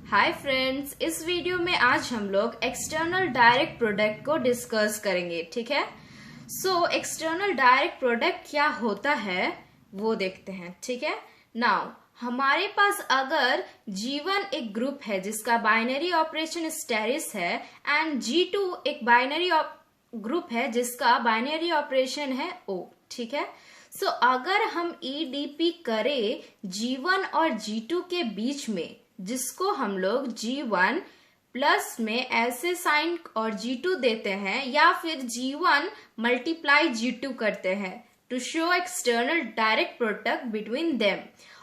Hi friends, इस video में आज हम लोग एक्सटर्नल डायरेक्ट प्रोडक्ट को डिस्कस करेंगे। ठीक है। एक्सटर्नल डायरेक्ट प्रोडक्ट क्या होता है वो देखते हैं। ठीक है। नाउ हमारे पास अगर G1 एक ग्रुप है जिसका बाइनरी ऑपरेशन स्टेरिस है एंड G2 एक बाइनरी ग्रुप है जिसका बाइनरी ऑपरेशन है O। ठीक है। अगर हम EDP करें G1 और G2 के बीच में, जिसको हम लोग G1 प्लस में ऐसे साइन और G2 देते हैं या फिर G1 मल्टीप्लाई G2 करते हैं to show external direct product between them.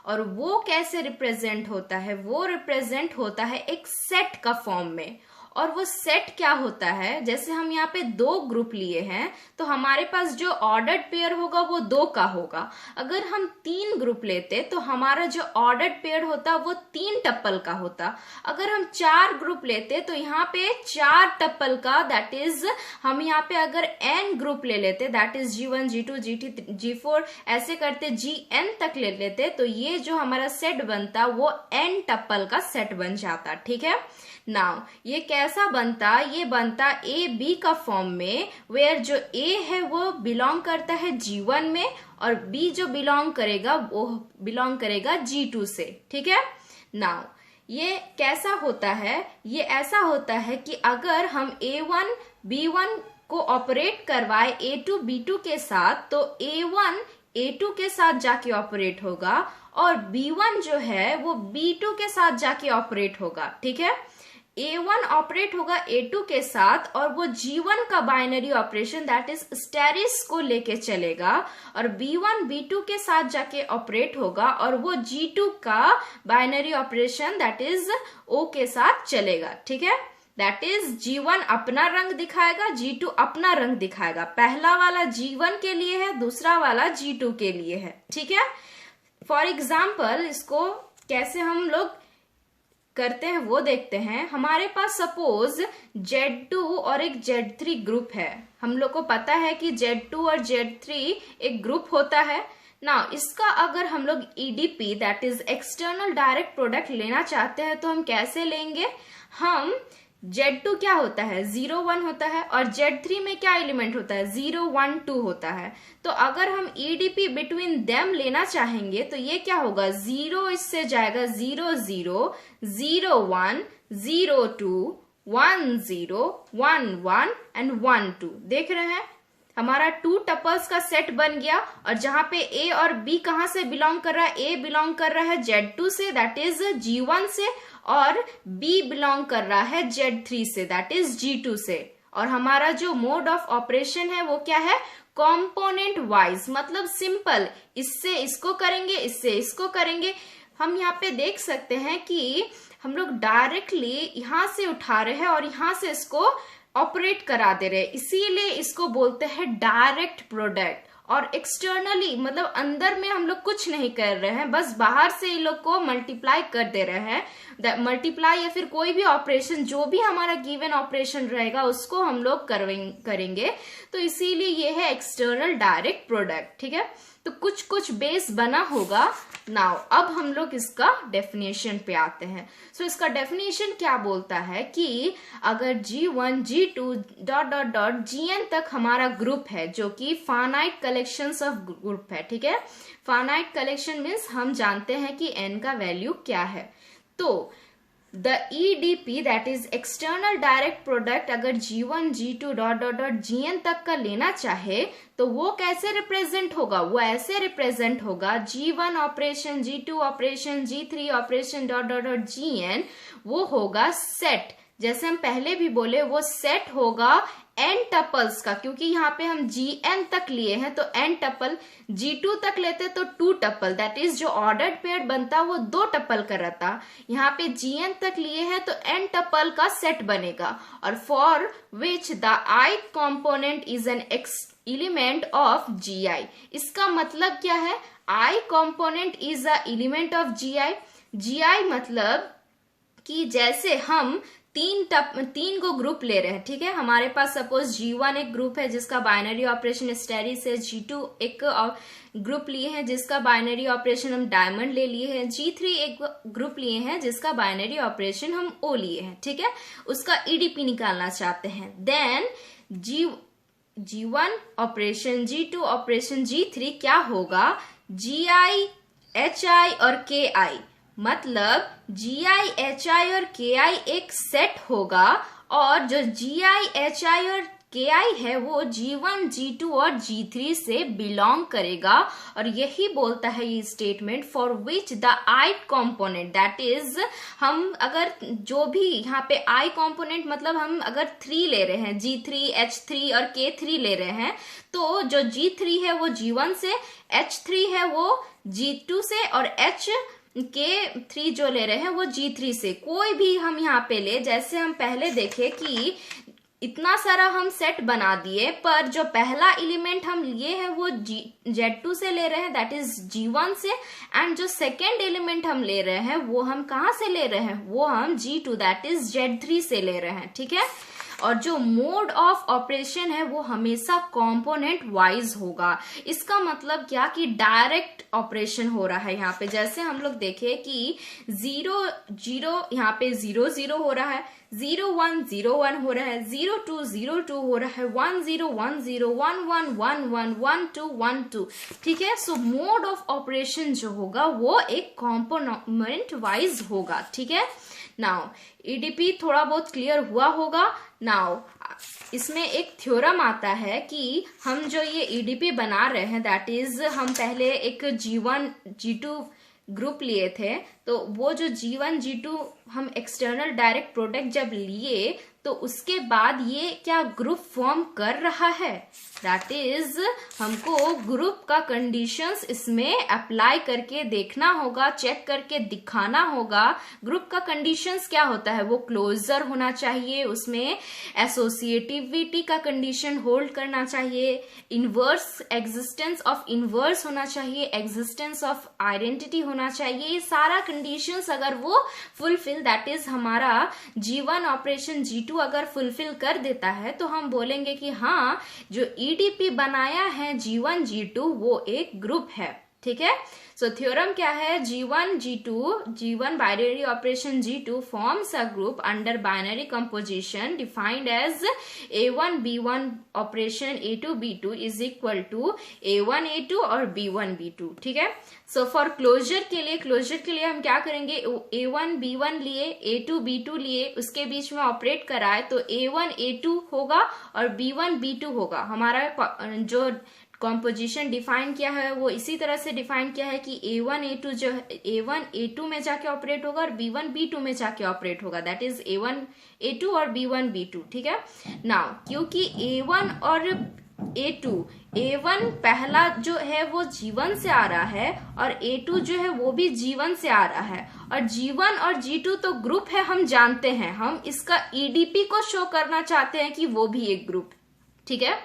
और वो कैसे रिप्रेजेंट होता है? वो रिप्रेजेंट होता है एक सेट का फॉर्म में। और वो सेट क्या होता है, जैसे हम यहाँ पे दो ग्रुप लिए हैं तो हमारे पास जो ऑर्डर्ड पेयर होगा वो 2 का होगा। अगर हम 3 ग्रुप लेते तो हमारा जो ऑर्डर्ड पेयर होता वो 3 टप्पल का होता। अगर हम 4 ग्रुप लेते तो यहाँ पे 4 टप्पल का, दैट इज हम यहाँ पे अगर n ग्रुप ले लेते, that is G1 G2 G3 G4 ऐसे करते Gn तक ले लेते, तो ये जो हमारा सेट बनता वो n टप्पल का सेट बन जाता। ठीक है। नाउ ये कैसा बनता? ये बनता ए बी का फॉर्म में, वेयर जो ए है वो बिलोंग करता है G1 में और बी जो बिलोंग करेगा वो बिलोंग करेगा G2 से। ठीक है। नाउ ये कैसा होता है? ये ऐसा होता है कि अगर हम A1 B1 को ऑपरेट करवाए A2 B2 के साथ तो A1 A2 के साथ जाके ऑपरेट होगा और B1 जो है वो B2 के साथ जाके ऑपरेट होगा। ठीक है। A1 ऑपरेट होगा A2 के साथ और वो G1 का बाइनरी ऑपरेशन दैट इज स्टेरिस को लेके चलेगा और B1 B2 के साथ जाके ऑपरेट होगा और वो G2 का binary operation that is O के साथ चलेगा। ठीक है। दैट इज G1 अपना रंग दिखाएगा, G2 अपना रंग दिखाएगा। पहला वाला G1 के लिए है, दूसरा वाला G2 के लिए है। ठीक है। फॉर एग्जाम्पल इसको कैसे हम लोग करते हैं वो देखते हैं। हमारे पास सपोज Z2 और एक Z3 ग्रुप है। हम लोग को पता है कि Z2 और Z3 एक ग्रुप होता है ना। इसका अगर हम लोग EDP that is external direct product लेना चाहते हैं तो हम कैसे लेंगे? हम Z2 क्या होता है? 0 1 होता है और Z3 में क्या एलिमेंट होता है? 0 1 2 होता है। तो अगर हम EDP बिटवीन देम लेना चाहेंगे तो ये क्या होगा? 0 इससे जाएगा 0 0 0 1 0 2 1 0 1 1 एंड 1 2। देख रहे हैं हमारा 2 टपल्स का सेट बन गया। और जहां पे A और B कहां से बिलोंग कर रहा है? A बिलोंग कर रहा है Z2 say that is G1 से और B बिलोंग कर रहा है Z3 say that is G2 से। और हमारा जो मोड ऑफ ऑपरेशन है वो क्या है? कंपोनेंट वाइज, मतलब सिंपल, इससे इसको करेंगे, इससे इसको करेंगे। हम यहाँ पे देख सकते हैं कि हम लोग डायरेक्टली यहां से उठा रहे हैं और यहां से इसको ऑपरेट करा दे रहे हैं, इसीलिए इसको बोलते हैं डायरेक्ट प्रोडक्ट। और एक्सटर्नली मतलब अंदर में हम लोग कुछ नहीं कर रहे हैं, बस बाहर से इन लोग को मल्टीप्लाई कर दे रहे हैं। मल्टीप्लाई या फिर कोई भी ऑपरेशन, जो भी हमारा गिवन ऑपरेशन रहेगा उसको हम लोग करेंगे। तो इसीलिए ये है एक्सटर्नल डायरेक्ट प्रोडक्ट। ठीक है। तो कुछ कुछ बेस बना होगा। नाउ अब हम लोग इसका डेफिनेशन पे आते हैं। इसका डेफिनेशन क्या बोलता है कि अगर G1 G2 dot dot dot Gn तक हमारा ग्रुप है जो कि फाइनाइट कलेक्शंस ऑफ ग्रुप है। ठीक है। फाइनाइट कलेक्शन मीन्स हम जानते हैं कि n का वैल्यू क्या है। तो the EDP that is external direct product अगर G1 G2 dot dot dot Gn तक का लेना चाहे तो वो कैसे रिप्रेजेंट होगा? वो ऐसे रिप्रेजेंट होगा G1 operation G2 operation G3 operation dot dot dot Gn। वो होगा सेट, जैसे हम पहले भी बोले वो सेट होगा n टपल्स का, क्योंकि यहाँ पे हम Gn तक लिए हैं तो n टपल, G2 तक लेते तो 2 टपल, दैट इज जो ऑर्डर्ड पेयर बनता वो 2 टपल का रहता। यहाँ पे Gn तक लिए हैं तो n टपल का सेट बनेगा। और for which the i component is an element of Gi। इसका मतलब क्या है? i component is a element of Gi। Gi मतलब कि जैसे हम तीन को ग्रुप ले रहे हैं, ठीक है। हमारे पास सपोज G1 एक ग्रुप है जिसका बाइनरी ऑपरेशन स्टेरिस है, G2 एक ग्रुप लिए हैं जिसका बाइनरी ऑपरेशन हम डायमंड ले लिए हैं, G3 एक ग्रुप लिए हैं जिसका बाइनरी ऑपरेशन हम O लिए हैं, ठीक है। उसका EDP निकालना चाहते हैं। Then G1 operation, G2 operation, G3 क्या होगा, GI, HI और KI, मतलब GI, HI और KI एक सेट होगा और जो GI, HI और KI है वो G1, G2 और G3 से बिलोंग करेगा। और यही बोलता है ये statement for which the ith component, that is हम अगर जो भी यहाँ पे I कॉम्पोनेंट मतलब हम अगर 3 ले रहे हैं, G3, H3 और K3 ले रहे हैं, तो जो G3 है वो G1 से, H3 है वो G2 से और K3 जो ले रहे हैं वो G3 से। कोई भी हम यहाँ पे ले, जैसे हम पहले देखे कि इतना सारा हम सेट बना दिए, पर जो पहला एलिमेंट हम लिए हैं वो Z2 से ले रहे हैं, दैट इज G1 से, एंड जो सेकेंड एलिमेंट हम ले रहे हैं वो हम कहाँ से ले रहे हैं, वो हम G2 दैट इज Z3 से ले रहे हैं, ठीक है। और जो मोड ऑफ ऑपरेशन है वो हमेशा कंपोनेंट वाइज होगा। इसका मतलब क्या कि डायरेक्ट ऑपरेशन हो रहा है यहाँ पे। जैसे हम लोग देखे कि 0 0 यहाँ पे 0 0 हो रहा है, 0 1 0 1 हो रहा है, 0 2 0 2 हो रहा है, 1 0 1 0 1 1 1 1 1 2 1 2, ठीक है। सो मोड ऑफ ऑपरेशन जो होगा वो एक कंपोनेंट वाइज होगा, ठीक है। नाउ EDP थोड़ा बहुत क्लियर हुआ होगा। नाउ इसमें एक थ्योरम आता है कि हम जो ये EDP बना रहे हैं, दैट इज हम पहले एक G1 G2 ग्रुप लिए थे, तो वो जो G1 G2 हम एक्सटर्नल डायरेक्ट प्रोडक्ट जब लिए तो उसके बाद ये क्या ग्रुप फॉर्म कर रहा है, दैट इज हमको ग्रुप का कंडीशंस इसमें अप्लाई करके देखना होगा, चेक करके दिखाना होगा। ग्रुप का कंडीशंस क्या होता है, वो क्लोजर होना चाहिए, उसमें एसोसिएटिविटी का कंडीशन होल्ड करना चाहिए, इनवर्स एग्जिस्टेंस ऑफ इनवर्स होना चाहिए, एग्जिस्टेंस ऑफ आइडेंटिटी होना चाहिए। ये सारा कंडीशंस अगर वो फुलफिल, दैट इज हमारा G1 ऑपरेशन G2 अगर फुलफिल कर देता है तो हम बोलेंगे कि हाँ जो EDP बनाया है G1 G2 वो एक ग्रुप है, ठीक है। सो थ्योरम क्या है, G1 binary operation G2 forms a group under binary composition defined as A1 B1 operation A2 B2 is equal to A1 A2 और B1 B2, ठीक है। सो फॉर क्लोजर के लिए हम क्या करेंगे, A1 B1 लिए, A2 B2 लिए, उसके बीच में ऑपरेट कराए तो A1 A2 होगा और B1 B2 होगा। हमारा जो कॉम्पोजिशन डिफाइन किया है वो इसी तरह से डिफाइन किया है कि A1 A2 जो A1 A2 में जाके ऑपरेट होगा और B1 B2 में जाके ऑपरेट होगा, दैट इज A1 A2 और B1 B2, ठीक है। नाउ क्योंकि A1 और A1 पहला जो है वो G1 से आ रहा है और A2 जो है वो भी G1 से आ रहा है, और G1 और G2 तो ग्रुप है, हम जानते हैं, हम इसका EDP को शो करना चाहते हैं कि वो भी एक ग्रुप, ठीक है।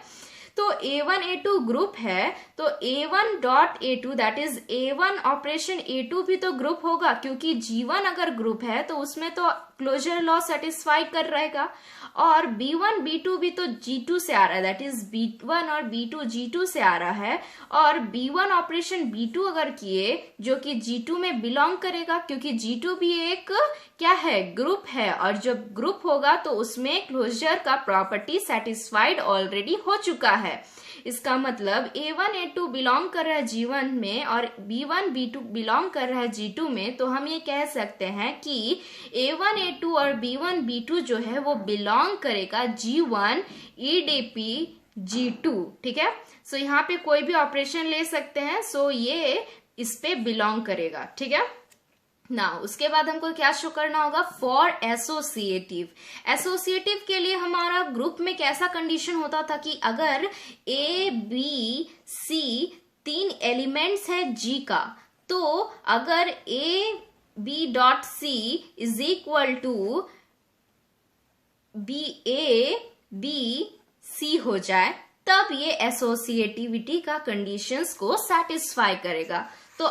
तो A1 A2 ग्रुप है तो A1 dot A2 that is A1 operation A2 भी तो ग्रुप होगा, क्योंकि G1 अगर ग्रुप है तो उसमें तो क्लोजर लॉ सेटिस्फाई कर रहेगा, और B1 B2 भी तो G2 से आ रहा है, दैट इज B1 और B2 G2 से आ रहा है, और B1 ऑपरेशन B2 अगर किए जो कि G2 में बिलोंग करेगा, क्योंकि G2 भी एक क्या है, ग्रुप है, और जब ग्रुप होगा तो उसमें क्लोजर का प्रॉपर्टी सेटिस्फाइड ऑलरेडी हो चुका है। इसका मतलब A1 A2 बिलोंग कर रहा है G1 में और B1 B2 बिलोंग कर रहा है G2 में, तो हम ये कह सकते हैं कि A1 A2 और B1 B2 जो है वो बिलोंग करेगा G1 EDP G2, ठीक है। सो यहाँ पे कोई भी ऑपरेशन ले सकते हैं, सो ये इस पे बिलोंग करेगा, ठीक है ना। उसके बाद हमको क्या शो करना होगा, फॉर एसोसिएटिव के लिए हमारा ग्रुप में कैसा कंडीशन होता था कि अगर A B C 3 एलिमेंट्स है G का, तो अगर A B dot C is equal to B A B C हो जाए, तब ये एसोसिएटिविटी का कंडीशंस को सेटिस्फाई करेगा। तो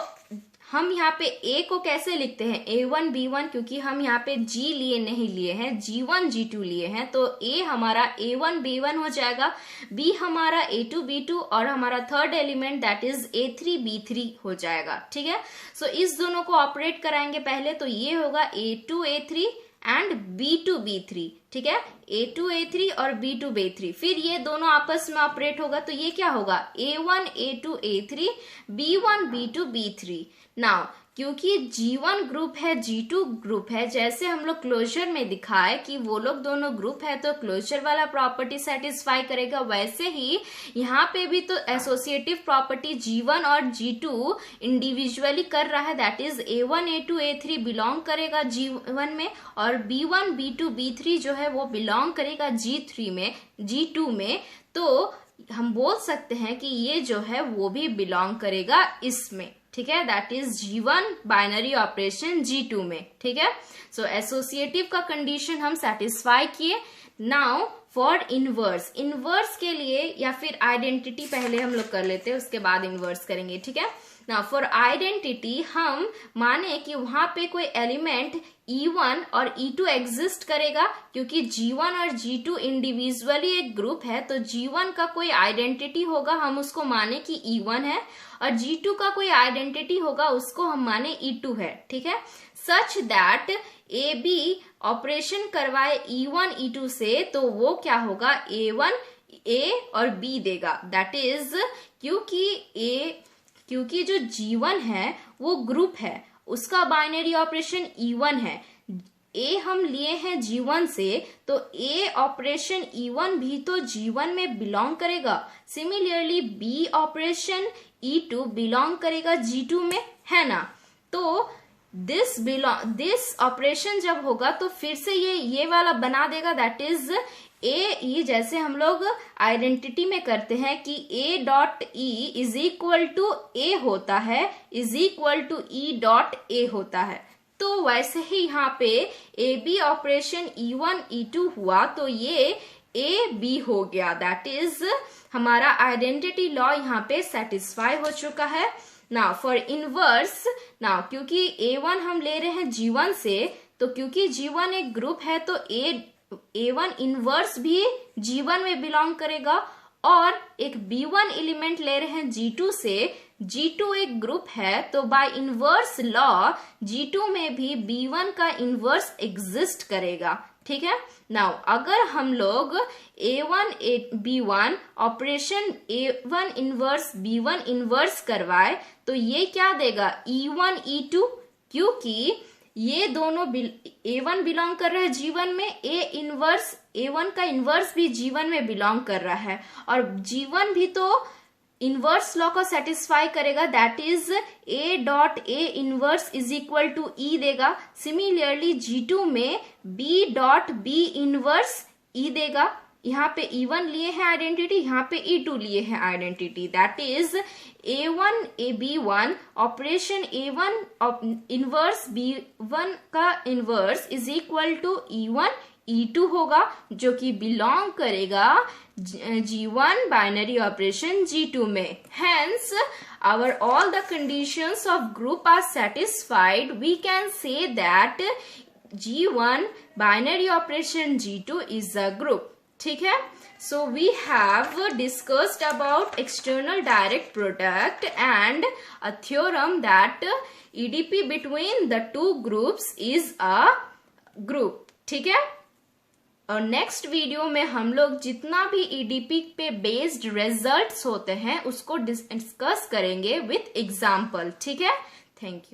हम यहाँ पे ए को कैसे लिखते हैं, A1 B1, क्योंकि हम यहाँ पे G नहीं लिए हैं, G1 G2 लिए हैं, तो A हमारा A1 B1 हो जाएगा, B हमारा A2 B2 और हमारा third element that is A3 B3 हो जाएगा। ठीक है, सो इस दोनों को ऑपरेट कराएंगे पहले, तो ये होगा A2 A3 and B2 B3। ठीक है, A2 A3 और B2 B3, फिर ये दोनों आपस में ऑपरेट होगा, तो ये क्या होगा, A1 A2 A3 B1 B2 B3। Now क्योंकि G1 ग्रुप है G2 ग्रुप है, जैसे हम लोग क्लोजर में दिखाए कि वो लोग दोनों ग्रुप है तो क्लोजर वाला प्रॉपर्टी सेटिस्फाई करेगा, वैसे ही यहाँ पे भी तो एसोसिएटिव प्रॉपर्टी G1 और G2 इंडिविजुअली कर रहा है, that is A1 A2 A3 belong करेगा G1 में और B1 B2 B3 जो है वो बिलोंग करेगा G3 में G2 में। तो हम बोल सकते हैं कि ये जो है वो भी बिलोंग करेगा इसमें। ठीक है, that is G1 binary operation G2 में। ठीक है, सो एसोसिएटिव का कंडीशन हम सेटिस्फाई किए। नाउ फॉर इनवर्स, इनवर्स के लिए या फिर आइडेंटिटी पहले हम लोग कर लेते हैं, उसके बाद इनवर्स करेंगे। ठीक है, नाउ फॉर आइडेंटिटी हम माने कि वहां पे कोई एलिमेंट E1 और E2 एग्जिस्ट करेगा, क्योंकि G1 और G2 इंडिविजुअली एक ग्रुप है, तो G1 का कोई आइडेंटिटी होगा, हम उसको माने कि E1 है, और G2 का कोई आइडेंटिटी होगा, उसको हम माने E2 है। ठीक है, सच दैट AB ऑपरेशन करवाए E1 E2 से, तो वो क्या होगा, A1 A और B देगा, दैट इज क्योंकि जो G1 है वो ग्रुप है, उसका बाइनरी ऑपरेशन E1 है, A हम लिए हैं G1 से, तो A ऑपरेशन E1 भी तो G1 में बिलोंग करेगा। Similarly B operation E2 belong करेगा G2 में, है ना। तो दिस ऑपरेशन जब होगा तो फिर से ये वाला बना देगा, दैट इज ए, जैसे हम लोग आइडेंटिटी में करते हैं कि A dot E is equal to A होता है, is equal to E dot A होता है। तो वैसे ही यहाँ पे AB ऑपरेशन E1 E2 हुआ, तो ये AB हो गया, दैट इज हमारा आइडेंटिटी लॉ यहाँ पे सेटिस्फाई हो चुका है। नाउ फॉर इनवर्स, नाउ क्योंकि A1 हम ले रहे हैं G1 से, तो क्योंकि G1 एक ग्रुप है तो A1 इनवर्स भी G1 में बिलोंग करेगा, और एक B1 एलिमेंट ले रहे हैं G2 से, G2 एक ग्रुप है, तो बाय इनवर्स लॉ G2 में भी B1 का इनवर्स एग्जिस्ट करेगा। ठीक है, नाउ अगर हम लोग A1 B1 operation A1 inverse B1 inverse करवाए, तो ये क्या देगा, E1 E2, क्योंकि ये दोनों A1 बिलोंग कर रहा है G1 में, A1 का इनवर्स भी G1 में बिलोंग कर रहा है, और G1 भी तो इनवर्स लॉ को सेटिस्फाई करेगा, that is A dot A inverse is equal to E देगा। सिमिलरली G2 में B dot B inverse E देगा। यहाँ पे E1 लिए हैं आइडेंटिटी, यहाँ पे E2 लिए हैं identity, that is A1 AB1 operation A1 inverse B1 का inverse is equal to E1 E2 होगा, जो कि बिलोंग करेगा G1 बाइनरी ऑपरेशन G2 में। Hence, our all the conditions of group are satisfied. We can say that G1 binary operation G2 is a group. ठीक है, so we have discussed about external direct product and a theorem that EDP between the two groups is a group. ठीक है, और next video में हम लोग जितना भी EDP पे बेस्ड रिजल्ट्स होते हैं उसको डिस्कस करेंगे विथ एग्जाम्पल। ठीक है, थैंक यू।